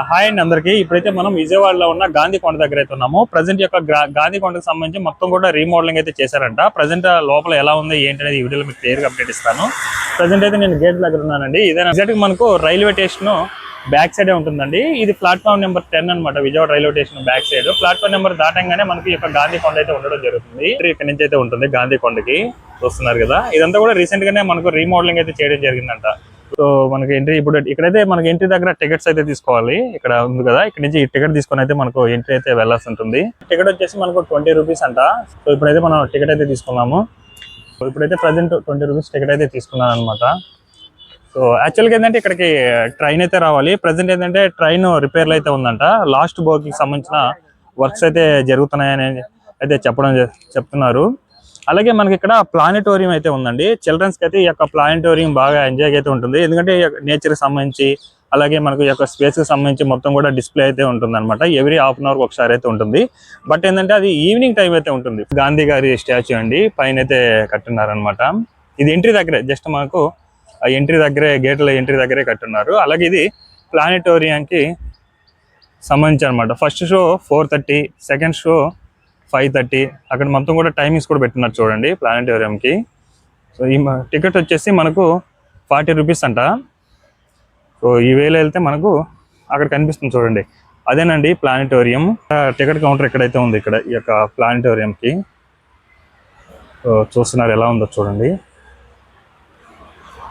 Hi అండి అందరికి. ఇప్పుడైతే మనం విజయవాడలో ఉన్న గాంధీ కొండ దగ్గర అయితే ఉన్నాము. ప్రజెంట్ యొక్క గాంధీ కొండకు సంబంధించి మొత్తం కూడా రీమోడలింగ్ అయితే చేశారంట. ప్రజెంట్ లోపల ఎలా ఉంది ఏంటి అనేది ఈ వీడియోలో మీకు క్లియర్ గా అప్డేట్ ఇస్తాను. ప్రజెంట్ అయితే నేను గేట్ దగ్గర ఉన్నానండి. ఇదే ఎగ్జాక్ట్ మనకు రైల్వే స్టేషన్ బ్యాక్ సైడే ఉంటుందండి. ఇది ప్లాట్ఫామ్ నెంబర్ 10 అనమాట. Vijayawada railway station back side platform number దాటంగానే మనకి యొక్క గాంధీ కొండ అయితే ఉండడం జరుగుతుంది. ఇక్కడ నుంచి అయితే ఉంటుంది గాంధీ కొండకి. చూస్తున్నారు కదా, ఇదంతా కూడా రీసెంట్ గానే మనకు రీమోడలింగ్ అయితే చేయడం జరిగిందంట. సో మనకి ఎంట్రీ ఇప్పుడు ఇక్కడైతే మనకి ఎంట్రీ దగ్గర టికెట్స్ అయితే తీసుకోవాలి. ఇక్కడ ఉంది కదా, ఇక్కడ నుంచి ఈ టికెట్ తీసుకొని అయితే మనకు ఎంట్రీ అయితే వెళ్ళాల్సి ఉంటుంది. టికెట్ వచ్చేసి మనకు 20 రూపీస్ అంట. సో ఇప్పుడైతే మనం టికెట్ అయితే తీసుకున్నాము. సో ఇప్పుడైతే ప్రజెంట్ 20 రూపీస్ టికెట్ అయితే తీసుకున్నాను అనమాట. సో యాక్చువల్గా ఏంటంటే ఇక్కడికి ట్రైన్ అయితే రావాలి. ప్రజెంట్ ఏంటంటే ట్రైన్ రిపేర్లు అయితే ఉందంట. లాస్ట్ బోగికి సంబంధించిన వర్క్స్ అయితే జరుగుతున్నాయని అయితే చెప్తున్నారు. అలాగే మనకి ఇక్కడ ప్లానెటోరియం అయితే ఉందండి. చిల్డ్రన్స్ కి అయితే ఈ యొక్క ప్లానెటోరియం బాగా ఎంజాయ్ అయితే ఉంటుంది. ఎందుకంటే నేచర్ కి సంబంధించి అలాగే మనకు ఈ యొక్క స్పేస్ కి సంబంధించి మొత్తం కూడా డిస్ప్లే అయితే ఉంటుంది అనమాట. ఎవ్రీ హాఫ్ అన్ అవర్ ఒకసారి అయితే ఉంటుంది. బట్ ఏంటంటే అది ఈవినింగ్ టైం అయితే ఉంటుంది. గాంధీ గారి స్టాచ్యూ అండి, పైన అయితే కట్టున్నారనమాట. ఇది ఎంట్రీ దగ్గరే, జస్ట్ మనకు ఎంట్రీ దగ్గరే, గేట్ల ఎంట్రీ దగ్గరే కట్టున్నారు. అలాగే ఇది ప్లానెటోరియంకి సంబంధించి అనమాట. First show 4:30, second show 5:30. అక్కడ మొత్తం కూడా టైమింగ్స్ కూడా పెట్టినారు చూడండి ప్లానెటోరియంకి. సో ఈ టికెట్ వచ్చేసి మనకు 40 రూపీస్ అంట. సో ఈ వేళ వెళ్తే మనకు అక్కడ కనిపిస్తుంది చూడండి, అదేనండి ప్లానెటోరియం. టికెట్ కౌంటర్ ఎక్కడైతే ఉంది ఇక్కడ ఈ యొక్క ప్లానెటోరియంకి. సో చూస్తున్నారు ఎలా ఉందో చూడండి.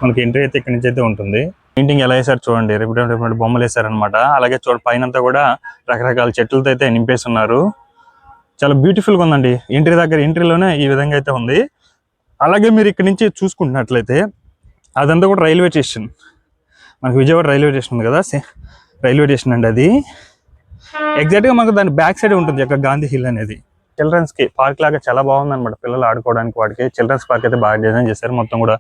మనకి ఎంట్రీ అయితే ఇక్కడి నుంచి అయితే ఉంటుంది. పెయింటింగ్ ఎలా వేసారు చూడండి, రిపీటెడ్ బొమ్మలు వేసారనమాట. అలాగే పైన అంతా కూడా రకరకాల చెట్లతో అయితే నింపేస్తున్నారు. చాలా బ్యూటిఫుల్ గా ఉందండి. ఎంట్రీలోనే ఈ విధంగా అయితే ఉంది. అలాగే మీరు ఇక్కడ నుంచి చూసుకుంటున్నట్లయితే అదంతా కూడా రైల్వే స్టేషన్. మనకు విజయవాడ రైల్వే స్టేషన్ ఉంది కదా, రైల్వే స్టేషన్ అండి అది. ఎగ్జాక్ట్ గా మనకు దాని బ్యాక్ సైడ్ ఉంటుంది యొక్క గాంధీ హిల్ అనేది. చిల్డ్రన్స్ కి పార్క్ లాగా చాలా బాగుంది అనమాట. పిల్లలు ఆడుకోవడానికి వాటికి చిల్డ్రన్స్ పార్క్ అయితే బాగా డిజైన్ చేశారు. మొత్తం కూడా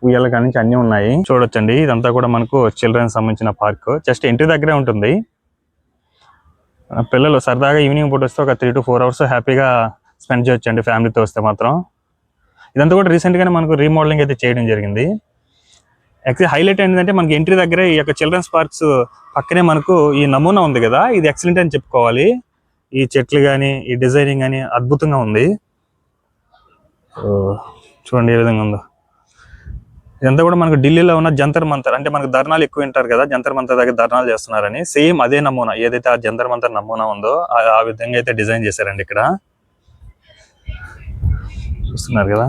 ఉయ్యాల కాడి నుంచి అన్ని ఉన్నాయి చూడొచ్చండి. ఇదంతా కూడా మనకు చిల్డ్రన్స్ సంబంధించిన పార్క్. జస్ట్ ఎంట్రీ దగ్గరే ఉంటుంది. పిల్లలు సరదాగా ఈవినింగ్ పూట వస్తే ఒక 3 to 4 అవర్స్ హ్యాపీగా స్పెండ్ చేయొచ్చు అండి ఫ్యామిలీతో వస్తే మాత్రం. ఇదంతా కూడా రీసెంట్గానే మనకు రీమోడలింగ్ అయితే చేయడం జరిగింది. యాక్చువల్లీ హైలైట్ ఏంటంటే మనకి ఎంట్రీ దగ్గరే ఈ యొక్క చిల్డ్రన్స్ పార్క్స్ పక్కనే మనకు ఈ నమూనా ఉంది కదా, ఇది ఎక్సలెంట్ అని చెప్పుకోవాలి. ఈ చెట్లు కానీ ఈ డిజైనింగ్ కానీ అద్భుతంగా ఉంది. చూడండి ఏ విధంగా ఉందో. ఇదంతా కూడా మనకు ఢిల్లీలో ఉన్న జంతర్ మంతర్, అంటే మనకు ధర్నాలు ఎక్కువ వింటారు కదా, జంతర్ మంతర్ దగ్గర ధర్నాలు చేస్తున్నారని, సేమ్ అదే నమూనా ఏదైతే ఆ జంతర్ మంతర్ నమూనా ఉందో ఆ విధంగా అయితే డిజైన్ చేశారండి. ఇక్కడ చూస్తున్నారు కదా,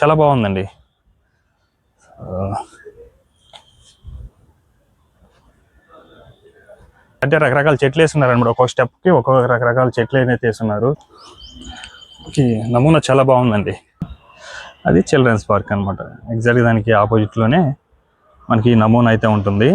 చాలా బాగుందండి. అంటే రకరకాల చెట్లు వేస్తున్నారు అనమాట. ఒక్కొక్క స్టెప్ కి ఒక్కొక్క రకరకాల చెట్లు అయితే వేస్తున్నారు. నమూనా చాలా బాగుందండి. అది చిల్డ్రన్స్ పార్క్ అనమాట. ఎగ్జాక్ట్గా దానికి ఆపోజిట్ లోనే మనకి నమూనా అయితే ఉంటుంది.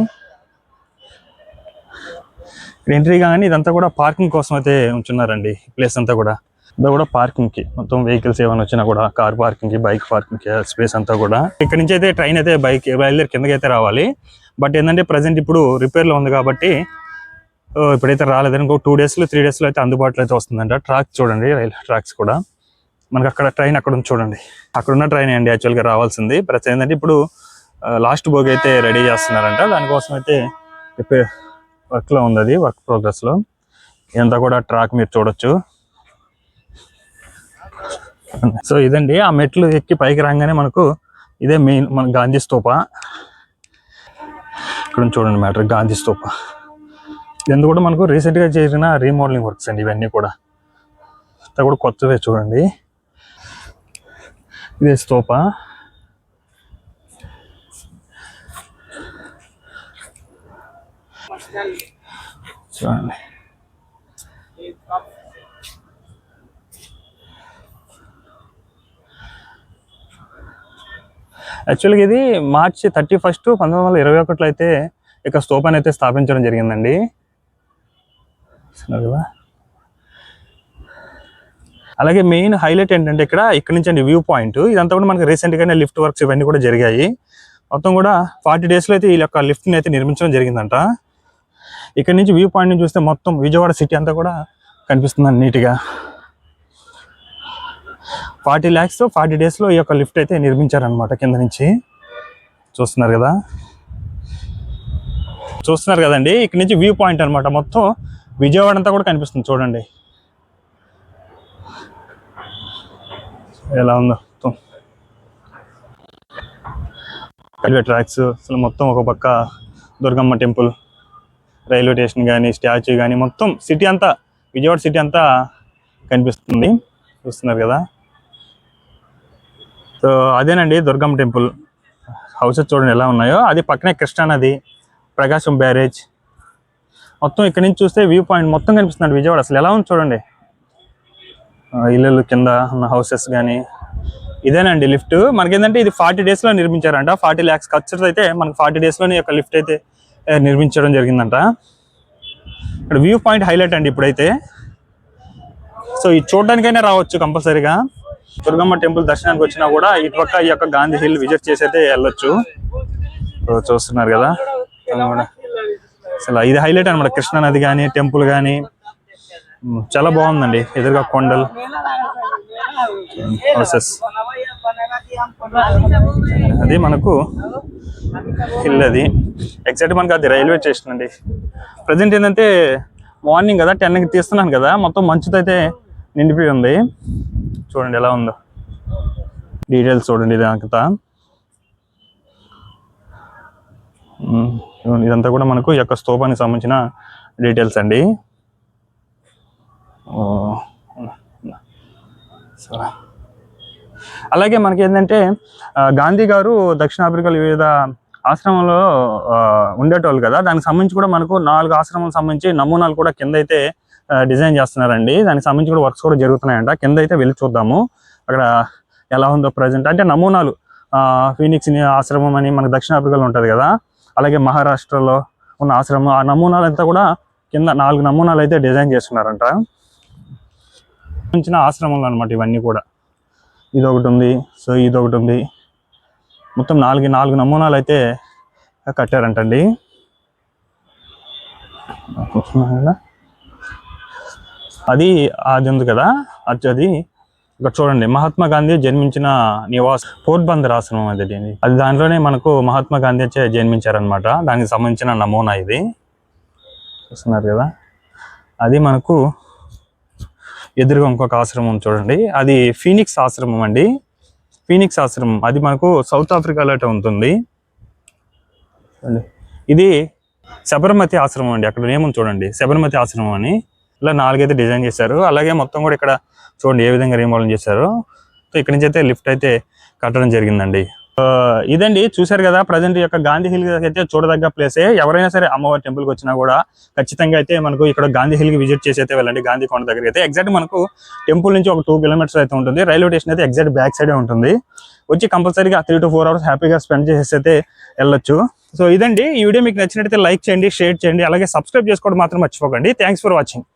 ఎంట్రీ కానీ ఇదంతా కూడా పార్కింగ్ కోసం అయితే ఉంచున్నారండి. ప్లేస్ అంతా కూడా ఇదంతా కూడా పార్కింగ్ కి, మొత్తం వెహికల్స్ ఏమైనా వచ్చినా కూడా కార్ పార్కింగ్ కి, బైక్ పార్కింగ్ కి స్పేస్ అంతా కూడా. ఇక్కడ నుంచి అయితే ట్రైన్ అయితే బయలుదేరి కిందకి అయితే రావాలి. బట్ ఏంటంటే ప్రజెంట్ ఇప్పుడు రిపేర్ లో ఉంది కాబట్టి ఇప్పుడైతే రాలేదని. ఇంకో 2 days 3 days అయితే అందుబాటులో అయితే వస్తుందంట. ట్రాక్ చూడండి, రైల్ ట్రాక్స్ కూడా మనకి అక్కడ ట్రైన్ అక్కడ ఉంది చూడండి. అక్కడ ఉన్న ట్రైన్ అండి యాక్చువల్గా రావాల్సింది. ప్రతి ఏంటంటే ఇప్పుడు లాస్ట్ బోగి అయితే రెడీ చేస్తున్నారంట. దానికోసం అయితే వర్క్ లో ఉంది, అది వర్క్ ప్రోగ్రెస్ లో. ఇదంతా కూడా ట్రాక్ మీరు చూడొచ్చు. సో ఇదండి ఆ మెట్లు ఎక్కి పైకి రాగానే మనకు ఇదే మెయిన్ మన గాంధీ స్తూప. ఇక్కడ చూడండి మ్యాటర్ గాంధీ స్తూప. ఇది కూడా మనకు రీసెంట్ గా చేసిన రీమోడలింగ్ వర్క్స్ అండి ఇవన్నీ కూడా. అంతా కూడా కొత్తవే చూడండి. ఇదే స్తూప. చూడండి యాక్చువల్గా ఇది March 31, 1921 అయితే ఇక స్తూపాన్ని అయితే స్థాపించడం జరిగిందండి. కదా, అలాగే మెయిన్ హైలైట్ ఏంటంటే ఇక్కడ నుంచి అండి వ్యూ పాయింట్. ఇదంతా కూడా మనకి రీసెంట్ గానే లిఫ్ట్ వర్క్స్ ఇవన్నీ కూడా జరిగాయి. మొత్తం కూడా 40 days లో అయితే ఈ యొక్క లిఫ్ట్ ని అయితే నిర్మించడం జరిగిందంట. ఇక్కడ నుంచి వ్యూ పాయింట్ నుంచి చూస్తే మొత్తం విజయవాడ సిటీ అంతా కూడా కనిపిస్తుందండి నీట్ గా. 40 lakhs 40 days లో ఈ యొక్క లిఫ్ట్ అయితే నిర్మించారనమాట. కింద నుంచి చూస్తున్నారు కదా. చూస్తున్నారు కదండి, ఇక్కడ నుంచి వ్యూ పాయింట్ అనమాట. మొత్తం విజయవాడ అంతా కూడా కనిపిస్తుంది చూడండి ఎలా ఉందో. మొత్తం రైల్వే ట్రాక్స్ అసలు మొత్తం ఒక పక్క దుర్గమ్మ టెంపుల్, రైల్వే స్టేషన్ కానీ, స్టాచ్యూ కానీ, మొత్తం సిటీ అంతా, విజయవాడ సిటీ అంతా కనిపిస్తుంది. చూస్తున్నారు కదా. సో అదేనండి దుర్గమ్మ టెంపుల్. హౌసెస్ చూడండి ఎలా ఉన్నాయో. అది పక్కనే కృష్ణానది, ప్రకాశం బ్యారేజ్, మొత్తం ఇక్కడ నుంచి చూస్తే వ్యూ పాయింట్ మొత్తం కనిపిస్తుంది విజయవాడ. అసలు ఎలా ఉంది చూడండి. ఇల్లు కింద ఉన్న హౌసెస్ కానీ. ఇదేనండి లిఫ్ట్. మనకేంటంటే ఇది 40 daysలో నిర్మించారంట. 40 lakhs ఖర్చుతో అయితే మనకు 40 daysలోనే ఒక లిఫ్ట్ అయితే నిర్మించడం జరిగిందంట. ఇక్కడ వ్యూ పాయింట్ హైలైట్ అండి ఇప్పుడైతే. సో ఇది చూడడానికైనా రావచ్చు కంపల్సరీగా. దుర్గమ్మ టెంపుల్ దర్శనానికి వచ్చినా కూడా ఇటుపక్క ఈ యొక్క గాంధీ హిల్ విజిట్ చేసి అయితే వెళ్ళొచ్చు. సో చూస్తున్నారు కదా అసలు ఇది హైలైట్ అనమాట. కృష్ణానది కానీ, టెంపుల్ కానీ చాలా బాగుందండి. ఎదురుగా కొండలు, హౌసెస్. అది మనకు హిల్. అది ఎగ్జాక్ట్ మనకు అది రైల్వే స్టేషన్ అండి. ప్రజెంట్ ఏంటంటే మార్నింగ్ కదా, 10కి తీస్తున్నాను కదా, మొత్తం మంచుతో అయితే నిండిపోయి ఉంది. చూడండి ఎలా ఉందో. డీటెయిల్స్ చూడండి ఇదంతా. ఇదంతా కూడా మనకు ఈ యొక్క స్తూపానికి సంబంధించిన డీటెయిల్స్ అండి. అలాగే మనకి ఏంటంటే గాంధీ గారు దక్షిణాఫ్రికాలో వివిధ ఆశ్రమంలో ఉండేటోళ్ళు కదా, దానికి సంబంధించి కూడా మనకు 4 ఆశ్రమాలకు సంబంధించి నమూనాలు కూడా కింద అయితే డిజైన్ చేస్తున్నారండి. దానికి సంబంధించి కూడా వర్క్స్ కూడా జరుగుతున్నాయంట. కింద అయితే వెళ్ళి చూద్దాము అక్కడ ఎలా ఉందో ప్రజెంట్. అంటే నమూనాలు ఫీనిక్స్ ఆశ్రమం అని మనకు దక్షిణాఫ్రికాలో ఉంటుంది కదా, అలాగే మహారాష్ట్రలో ఉన్న ఆశ్రమం, ఆ నమూనాలంతా కూడా కింద 4 నమూనాలు అయితే డిజైన్ చేస్తున్నారంట. సంబంధించిన ఆశ్రమంలో అనమాట ఇవన్నీ కూడా. ఇదొకటి ఉంది, సో ఇదొకటి ఉంది, మొత్తం 4 నమూనాలు అయితే కట్టారంటండి. అది ఉంది కదా, అది ఇక్కడ చూడండి. మహాత్మా గాంధీ జన్మించిన నివాస్ పోర్బందర్ ఆశ్రమం అది దాంట్లోనే మనకు మహాత్మా గాంధీ వచ్చే జన్మించారనమాట. దానికి సంబంధించిన నమూనా ఇది. చూస్తున్నారు కదా. అది మనకు ఎదురుగా ఇంకొక ఆశ్రమం చూడండి, అది ఫీనిక్స్ ఆశ్రమం అండి. ఫీనిక్స్ ఆశ్రమం అది మనకు సౌత్ ఆఫ్రికాలో ఉంటుంది. ఇది శబర్మతి ఆశ్రమం అండి. అక్కడ ఏముంది చూడండి, శబర్మతి ఆశ్రమం అని. ఇలా 4 అయితే డిజైన్ చేశారు. అలాగే మొత్తం కూడా ఇక్కడ చూడండి ఏ విధంగా రీమోడల్ చేశారు. సో ఇక్కడ నుంచి అయితే లిఫ్ట్ అయితే కట్టడం జరిగిందండి. ఇదండి చూశారు కదా. ప్రజెంట్ యొక్క గాంధీ హిల్ అయితే చూడదగ్గ ప్లేసే. ఎవరైనా సరే అమ్మవారి టెంపుల్కి వచ్చినా కూడా ఖచ్చితంగా అయితే మనకు ఇక్కడ గాంధీ హిల్కి విజిట్ చేసి అయితే వెళ్ళండి. గాంధీ కొండ దగ్గరికి అయితే ఎగ్జాక్ట్ మనకు టెంపుల్ నుంచి ఒక 2 kilometers అయితే ఉంటుంది. రైల్వే స్టేషన్ అయితే ఎగ్జాక్ట్ బ్యాక్ సైడే ఉంటుంది. వచ్చి కంపల్సరీగా 3 to 4 hours హ్యాపీగా స్పెండ్ చేసి అయితే వెళ్ళొచ్చు. సో ఇదండి ఈ వీడియో మీకు నచ్చినట్టయితే లైక్ చేయండి, షేర్ చేయండి, అలాగే సబ్స్క్రైబ్ చేసుకోవడం మాత్రం మర్చిపోకండి. Thanks for watching.